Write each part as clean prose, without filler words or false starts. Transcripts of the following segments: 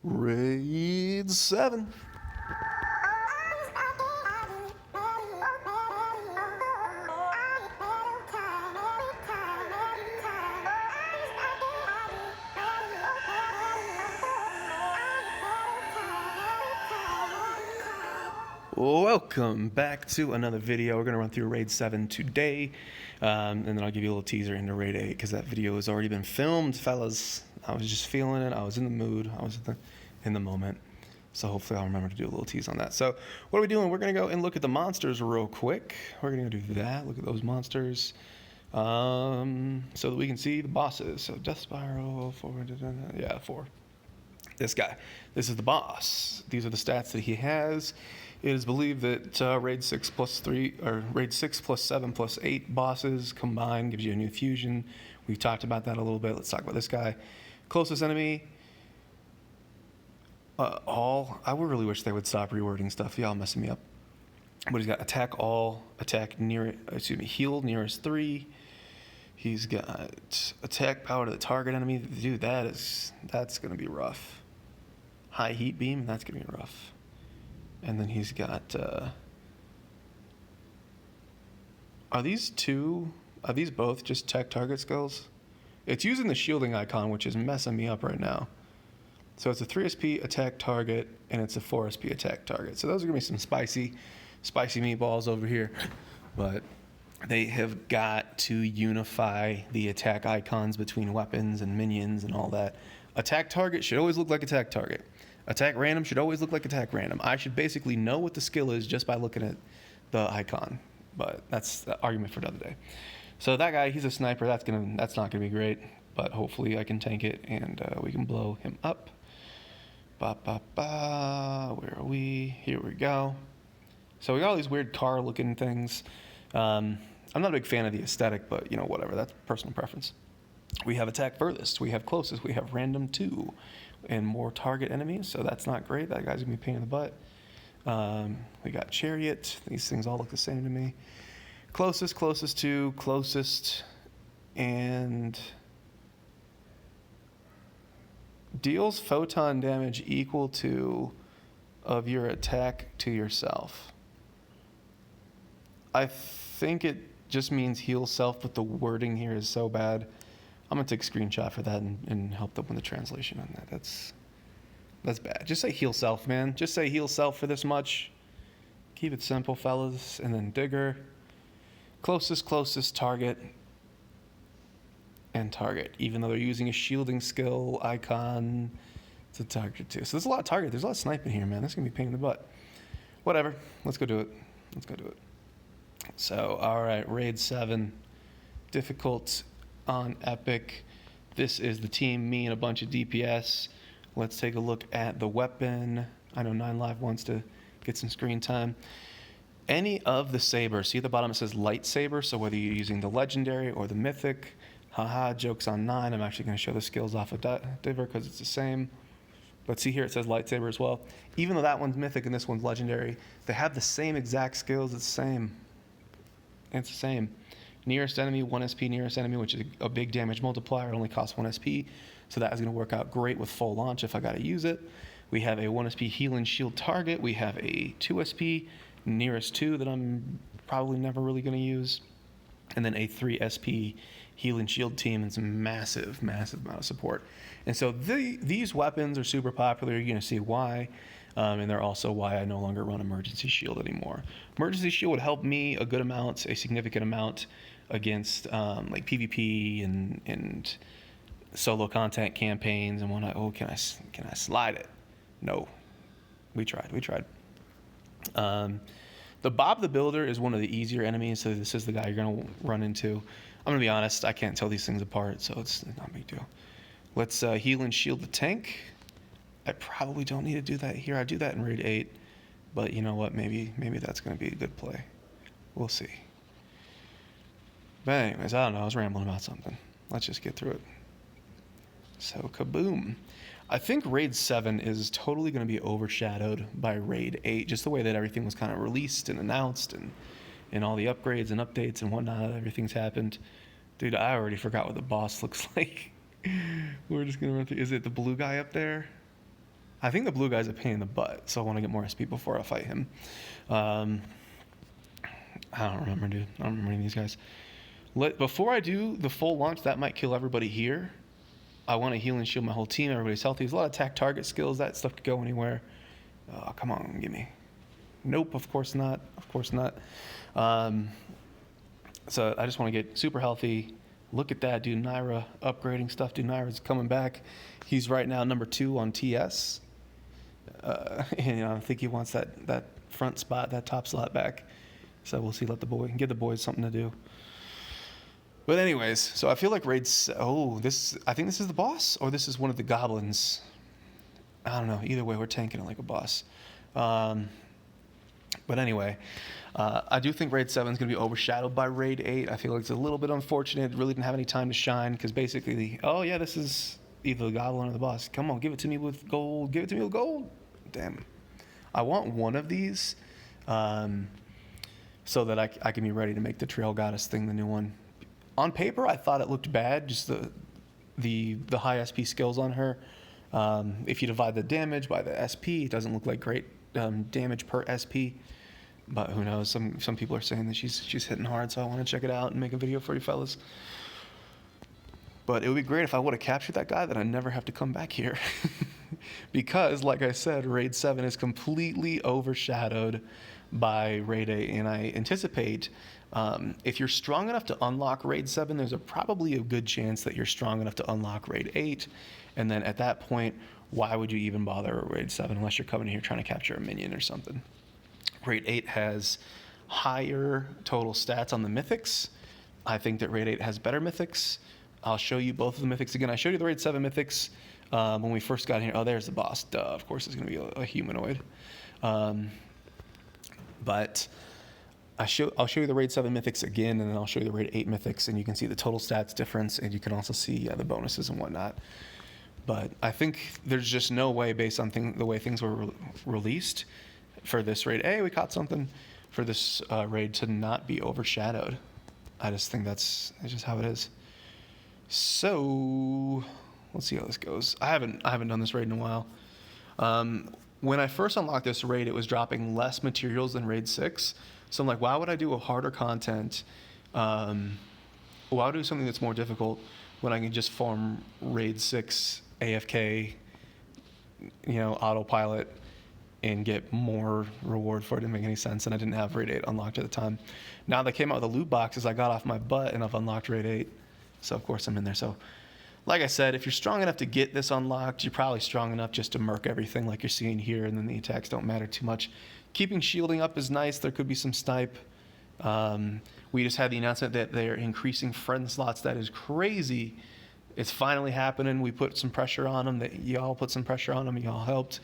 Raid 7. Welcome back to another video. We're going to run through Raid 7 today, and then I'll give you a little teaser into Raid 8 because that video has already been filmed, fellas. I was just feeling it. I was in the mood. I was in the moment. So hopefully I'll remember to do a little tease on that. So what are we doing? We're going to go and look at the monsters real quick. We're going to do that. Look at those monsters so that we can see the bosses. So Death Spiral, 4. Yeah, 4. This guy. This is the boss. These are the stats that he has. It is believed that Raid 6 plus 3, or Raid 6 plus 7 plus 8 bosses combined gives you a new fusion. We've talked about that a little bit. Let's talk about this guy. Closest enemy. I would really wish they would stop rewording stuff. Y'all messing me up. But he's got attack all, attack near, heal nearest 3. He's got attack power to the target enemy. Dude, that's gonna be rough. High heat beam, that's gonna be rough. And then he's got, are these both just tech target skills? It's using the shielding icon, which is messing me up right now. So it's a 3 SP attack target, and it's a 4 SP attack target. So those are gonna be some spicy meatballs over here. But they have got to unify the attack icons between weapons and minions and all that. Attack target should always look like attack target. Attack random should always look like attack random. I should basically know what the skill is just by looking at the icon. But that's the argument for another day. So that guy, he's a sniper. That's not gonna be great. But hopefully I can tank it and we can blow him up. Where are we? Here we go. So we got all these weird car-looking things. I'm not a big fan of the aesthetic, but you know, whatever. That's personal preference. We have attack furthest. We have closest. We have random 2. And more target enemies, so that's not great. That guy's gonna be a pain in the butt. We got chariot. These things all look the same to me. Closest to, closest, and deals photon damage equal to of your attack to yourself. I think it just means heal self, but the wording here is so bad. I'm gonna take a screenshot for that and help them with the translation on that. That's bad. Just say heal self, man. Just say heal self for this much. Keep it simple, fellas. And then digger. Closest target. And target. Even though they're using a shielding skill icon, it's a target too. So there's a lot of target. There's a lot of sniping here, man. That's gonna be a pain in the butt. Whatever. Let's go do it. So, all right, Raid 7. Difficult on Epic. This is the team, me and a bunch of DPS. Let's take a look at the weapon. I know 9Live wants to get some screen time. Any of the sabers, see at the bottom it says lightsaber, so whether you're using the legendary or the mythic, haha, joke's on 9. I'm actually going to show the skills off of Diver because it's the same. But see here it says lightsaber as well. Even though that one's mythic and this one's legendary, they have the same exact skills. It's the same. It's the same. Nearest enemy, 1 SP nearest enemy, which is a big damage multiplier. It only costs 1 SP. So that is going to work out great with full launch if I got to use it. We have a 1 SP heal and shield target. We have a 2 SP nearest 2 that I'm probably never really going to use. And then a 3 SP heal and shield team and some massive amount of support. And so these weapons are super popular. You're going to see why. And they're also why I no longer run Emergency Shield anymore. Emergency Shield would help me a significant amount against like PvP and solo content campaigns and whatnot. Oh, can I slide it? No. We tried. The Bob the Builder is one of the easier enemies, so this is the guy you're gonna run into. I'm gonna be honest, I can't tell these things apart, so it's not a big deal. Let's heal and shield the tank. I probably don't need to do that here. I do that in Raid 8, but you know what? Maybe that's gonna be a good play. We'll see. But anyways, I don't know. I was rambling about something. Let's just get through it. So, kaboom. I think Raid 7 is totally going to be overshadowed by Raid 8, just the way that everything was kind of released and announced and all the upgrades and updates and whatnot, everything's happened. Dude, I already forgot what the boss looks like. We're just going to run through. Is it the blue guy up there? I think the blue guy's a pain in the butt, so I want to get more SP before I fight him. I don't remember, dude. I don't remember any of these guys. Before I do the full launch, that might kill everybody here. I want to heal and shield my whole team. Everybody's healthy. There's a lot of attack target skills. That stuff could go anywhere. Oh, come on, give me. Nope, of course not. Of course not. So I just want to get super healthy. Look at that, dude. Naira upgrading stuff. Dude, Naira's coming back. He's right now number 2 on TS. And, I think he wants that front spot, that top slot back. So we'll see. Give the boys something to do. But anyways, so I feel like I think this is the boss, or this is one of the goblins. I don't know. Either way, we're tanking it like a boss. But anyway, I do think Raid 7 is going to be overshadowed by Raid 8. I feel like it's a little bit unfortunate. It really didn't have any time to shine because basically, this is either the goblin or the boss. Come on, give it to me with gold. Give it to me with gold. Damn. I want one of these so that I can be ready to make the Trail Goddess thing, the new one. On paper, I thought it looked bad, just the high SP skills on her. If you divide the damage by the SP, it doesn't look like great damage per SP. But who knows? Some people are saying that she's hitting hard, so I want to check it out and make a video for you fellas. But it would be great if I would have captured that guy, that I never have to come back here. Because, like I said, Raid 7 is completely overshadowed by Raid 8, and I anticipate if you're strong enough to unlock Raid 7, there's probably a good chance that you're strong enough to unlock Raid 8, and then at that point, why would you even bother a Raid 7 unless you're coming here trying to capture a minion or something? Raid 8 has higher total stats on the mythics. I think that Raid 8 has better mythics. I'll show you both of the mythics again. I showed you the Raid 7 mythics when we first got here. Oh, there's the boss. Duh, of course it's going to be a humanoid. But I'll show you the Raid 7 mythics again, and then I'll show you the Raid 8 mythics, and you can see the total stats difference, and you can also see the bonuses and whatnot. But I think there's just no way, based on the way things were released, for this raid, we caught something, for this raid to not be overshadowed. I just think it's just how it is. So let's see how this goes. I haven't done this raid in a while. When I first unlocked this raid, it was dropping less materials than Raid 6. So I'm like, why would I do a harder content? Why would I do something that's more difficult when I can just farm Raid 6 AFK, autopilot, and get more reward for it? Didn't make any sense, and I didn't have Raid 8 unlocked at the time. Now they came out with the loot boxes, I got off my butt and I've unlocked Raid 8. So of course I'm in there. So like I said, if you're strong enough to get this unlocked, you're probably strong enough just to murk everything like you're seeing here, and then the attacks don't matter too much. Keeping shielding up is nice. There could be some snipe. We just had the announcement that they're increasing friend slots. That is crazy. It's finally happening. We put some pressure on them. Y'all put some pressure on them. Y'all helped.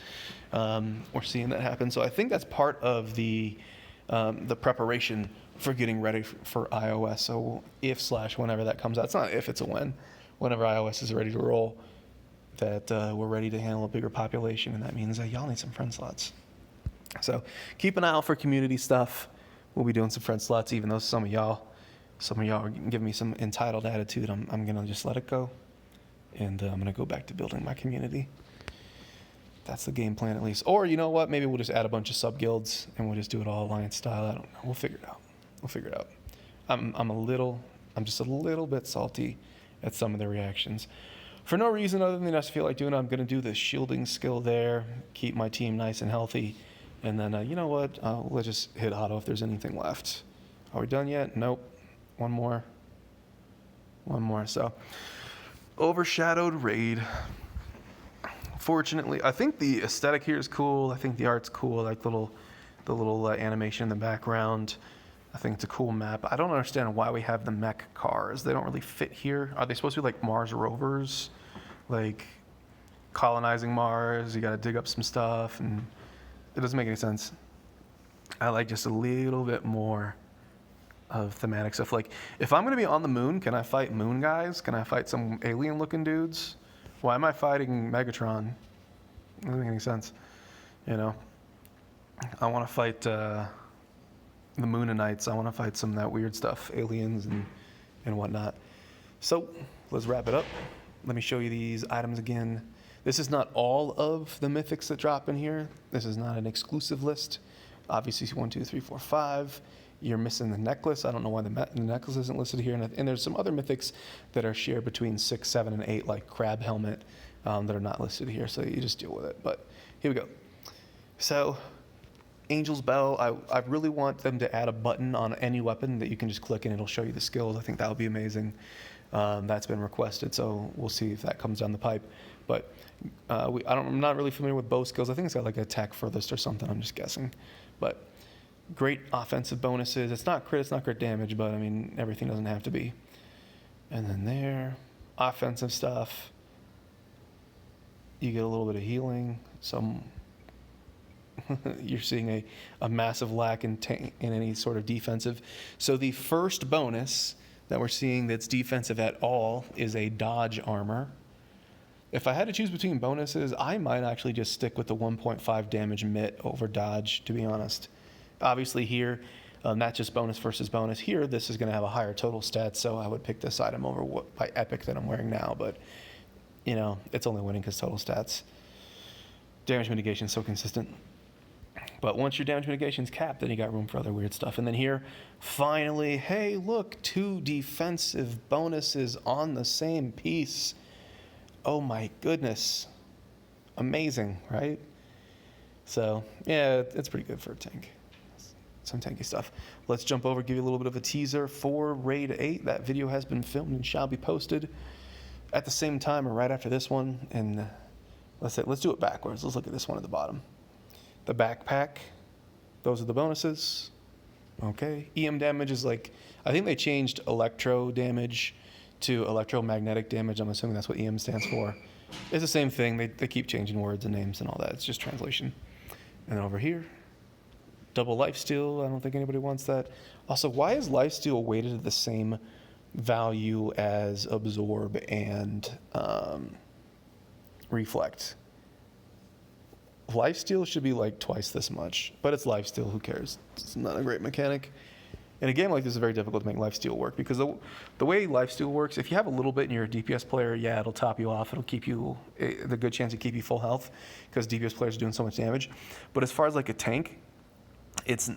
We're seeing that happen. So I think that's part of the preparation for getting ready for iOS. So whenever that comes out, it's not if, it's a when. Whenever iOS is ready to roll, that we're ready to handle a bigger population, and that means that y'all need some friend slots. So keep an eye out for community stuff. We'll be doing some friend slots, even though some of y'all are giving me some entitled attitude. I'm gonna just let it go, and I'm gonna go back to building my community. That's the game plan, at least. Or you know what? Maybe we'll just add a bunch of sub guilds and we'll just do it all alliance style. I don't know. We'll figure it out. I'm just a little bit salty at some of the reactions. For no reason other than I just feel like doing it. I'm going to do the shielding skill there, keep my team nice and healthy, and then, you know what? Let's just hit auto if there's anything left. Are we done yet? Nope. One more. So, overshadowed raid. Fortunately, I think the aesthetic here is cool. I think the art's cool. I like the little animation in the background. I think it's a cool map. I don't understand why we have the mech cars. They don't really fit here. Are they supposed to be like Mars rovers? Like colonizing Mars, you gotta dig up some stuff, and it doesn't make any sense. I like just a little bit more of thematic stuff. Like, if I'm gonna be on the moon, can I fight moon guys? Can I fight some alien looking dudes? Why am I fighting Megatron? It doesn't make any sense. I wanna fight, the Moonanites. I want to fight some of that weird stuff, aliens and whatnot. So let's wrap it up. Let me show you these items again. This is not all of the mythics that drop in here. This is not an exclusive list. Obviously, 1, 2, 3, 4, 5. You're missing the necklace. I don't know why the necklace isn't listed here. And there's some other mythics that are shared between 6, 7, and 8, like Crab Helmet, that are not listed here. So you just deal with it. But here we go. So Angel's Bow, I really want them to add a button on any weapon that you can just click and it'll show you the skills. I think that would be amazing. That's been requested, so we'll see if that comes down the pipe. But I'm not really familiar with bow skills. I think it's got like attack furthest or something. I'm just guessing. But great offensive bonuses. It's not crit damage, but I mean, everything doesn't have to be. And then there, offensive stuff. You get a little bit of healing. You're seeing a massive lack in any sort of defensive. So the first bonus that we're seeing that's defensive at all is a dodge armor. If I had to choose between bonuses, I might actually just stick with the 1.5 damage mitt over dodge, to be honest. Obviously here, that's just bonus versus bonus. Here, this is going to have a higher total stat, so I would pick this item over by epic that I'm wearing now. But, you know, it's only winning because total stats. Damage mitigation is so consistent. But once your damage mitigation's capped, then you got room for other weird stuff. And then here, finally, hey, look, 2 defensive bonuses on the same piece. Oh my goodness. Amazing, right? So, yeah, it's pretty good for a tank. Some tanky stuff. Let's jump over, give you a little bit of a teaser for Raid 8. That video has been filmed and shall be posted at the same time or right after this one. And let's do it backwards. Let's look at this one at the bottom. The backpack, those are the bonuses. Okay. EM damage is like, I think they changed electro damage to electromagnetic damage. I'm assuming that's what EM stands for. It's the same thing. They keep changing words and names and all that. It's just translation. And then over here, double lifesteal. I don't think anybody wants that. Also, why is lifesteal weighted at the same value as absorb and reflect? Lifesteal should be like twice this much, but it's lifesteal. Who cares? It's not a great mechanic. In a game like this, it's very difficult to make lifesteal work because the way lifesteal works, if you have a little bit and you're a DPS player, yeah, it'll top you off. It'll keep you the good chance to keep you full health because DPS players are doing so much damage. But as far as like a tank, it's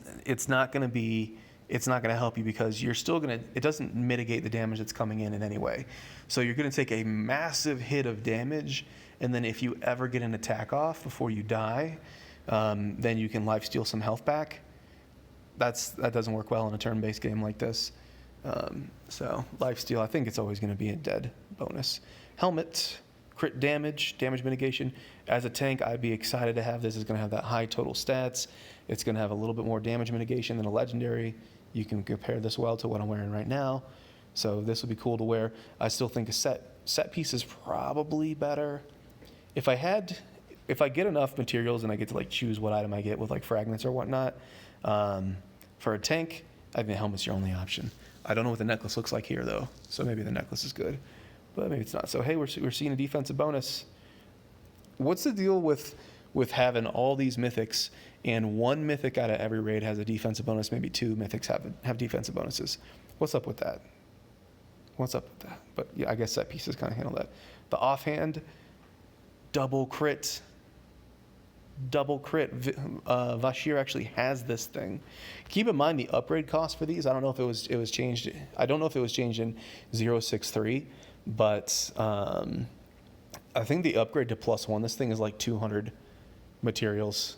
not going to help you because you're still going to, it doesn't mitigate the damage that's coming in any way. So you're going to take a massive hit of damage, and then if you ever get an attack off before you die, then you can lifesteal some health back. That doesn't work well in a turn-based game like this. So lifesteal, I think it's always going to be a dead bonus. Helmet, crit damage, damage mitigation. As a tank, I'd be excited to have this. It's going to have that high total stats. It's going to have a little bit more damage mitigation than a legendary. You can compare this well to what I'm wearing right now. So this would be cool to wear. I still think a set piece is probably better. If I get enough materials and I get to like choose what item I get with like fragments or whatnot, for a tank, I think the helmet's your only option. I don't know what the necklace looks like here though, so maybe the necklace is good, but maybe it's not. So hey, we're seeing a defensive bonus. What's the deal with having all these mythics and one mythic out of every raid has a defensive bonus? Maybe 2 mythics have defensive bonuses. What's up with that? But yeah, I guess set pieces kind of handle that. The offhand, double crit. Vashir actually has this thing. Keep in mind the upgrade cost for these. I don't know if it was changed. I don't know if it was changed in 063, but I think the upgrade to +1, this thing is like 200 materials.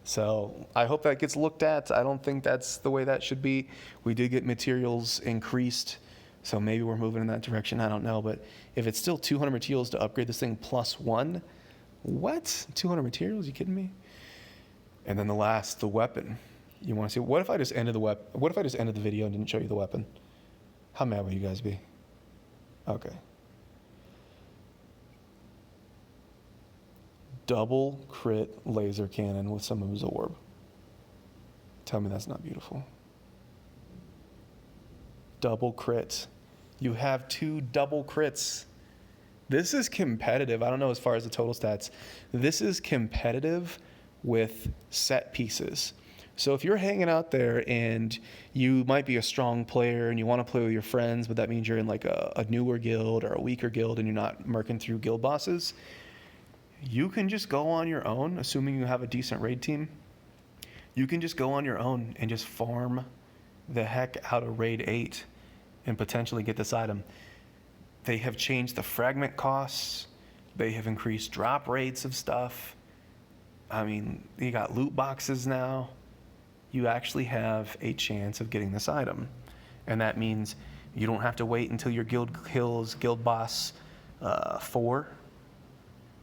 So I hope that gets looked at. I don't think that's the way that should be. We did get materials increased, so maybe we're moving in that direction. I don't know, but if it's still 200 materials to upgrade this thing +1, what? 200 materials? You kidding me? And then the weapon. You want to see? What if I just ended the video and didn't show you the weapon? How mad would you guys be? Okay. Double crit laser cannon with some absorb. Tell me that's not beautiful. Double crit. You have 2 double crits. This is competitive. I don't know as far as the total stats. This is competitive with set pieces. So if you're hanging out there and you might be a strong player and you want to play with your friends, but that means you're in like a newer guild or a weaker guild and you're not merking through guild bosses, you can just go on your own, assuming you have a decent raid team. You can just go on your own and just farm the heck out of raid 8 and potentially get this item. They have changed the fragment costs. They have increased drop rates of stuff. I mean, you got loot boxes now. You actually have a chance of getting this item. And that means you don't have to wait until your guild kills Guild Boss 4.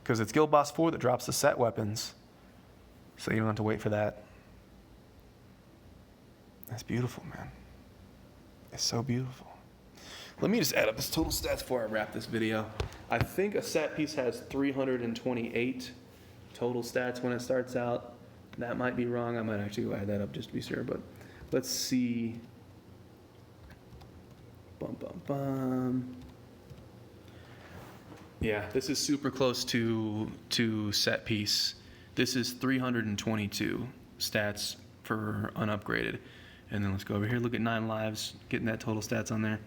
Because it's Guild Boss 4 that drops the set weapons. So you don't have to wait for that. That's beautiful, man. It's so beautiful. Let me just add up this total stats before I wrap this video. I think a set piece has 328 total stats when it starts out. That might be wrong. I might actually go add that up just to be sure, but let's see. Bum, bum, bum. Yeah, this is super close to set piece. This is 322 stats for unupgraded. And then let's go over here, look at 9 lives, getting that total stats on there.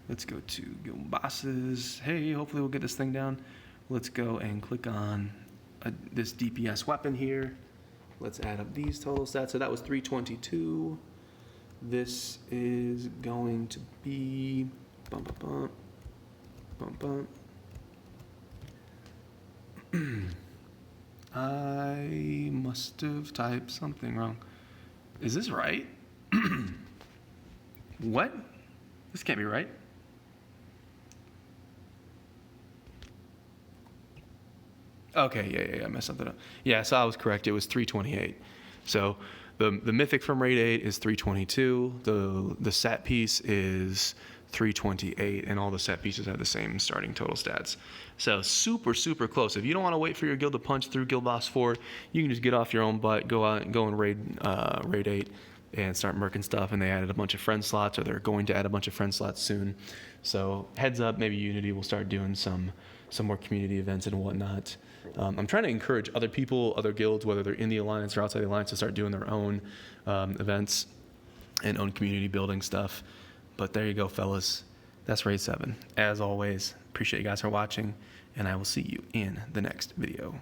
Let's go to Guild Bosses. Hey, hopefully we'll get this thing down. Let's go and click on this DPS weapon here. Let's add up these total stats. So that was 322. This is going to be bump, bump, bump, bump, bump. I must have typed something wrong. Is this right? What? This can't be right. Okay, yeah, I messed something up. Yeah, so I was correct. It was 328. So the mythic from raid 8 is 322. The set piece is 328, and all the set pieces have the same starting total stats. So super, super close. If you don't want to wait for your guild to punch through Guild Boss 4, you can just get off your own butt, go out and go and raid 8 and start merking stuff. And they added a bunch of friend slots, or they're going to add a bunch of friend slots soon. So heads up, maybe Unity will start doing some more community events and whatnot. I'm trying to encourage other people, other guilds, whether they're in the Alliance or outside the Alliance, to start doing their own events and own community building stuff. But there you go, fellas. That's Raid 7. As always, appreciate you guys for watching, and I will see you in the next video.